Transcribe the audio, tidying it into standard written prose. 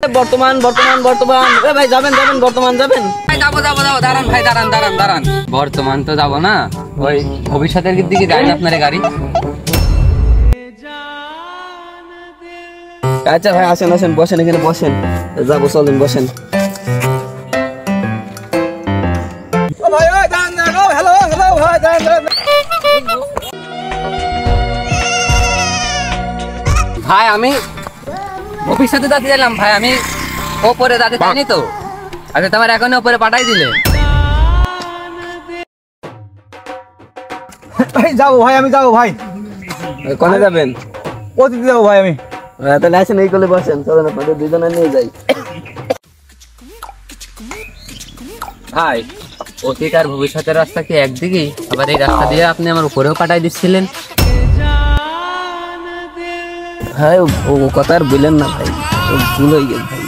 বর্তমান বর্তমান বর্তমান ভাই যাবেন যাবেন বর্তমান যাবেন ভাই যাবো দাঁড়ান ভাই দাঁড়ান বর্তমান তো যাবো না, ওই ভবিষ্যতের দিকে যায় না আপনার গাড়ি। আচ্ছা ভাই আসেন আসেন বসেন, এখানে বসেন, যাবো চলেন বসেন। ভাই আমি ভবিষ্যতে যাতে দিলাম ভাই, আমি ওপরে যাতে চাইনি তো। আচ্ছা তোমার এখন ওপরে পাঠাই দিলে যাবো ভাই, আমি যাবো ভাই। কোনে যাবেন? অতীতে যাবো ভাই আমি। তাহলে আসেন এই কোলে বসেন, চলেন আপনাদের দুজনে নিয়ে যাই। ভাই অতীত আর ভবিষ্যতের রাস্তা কি একদিকেই? আবার এই রাস্তা দিয়ে আপনি আমার উপরেও পাঠাই দিচ্ছিলেন। ভাই ও কথা আর বললেন না ভাই, ভুল হয়ে গেছে ভাই।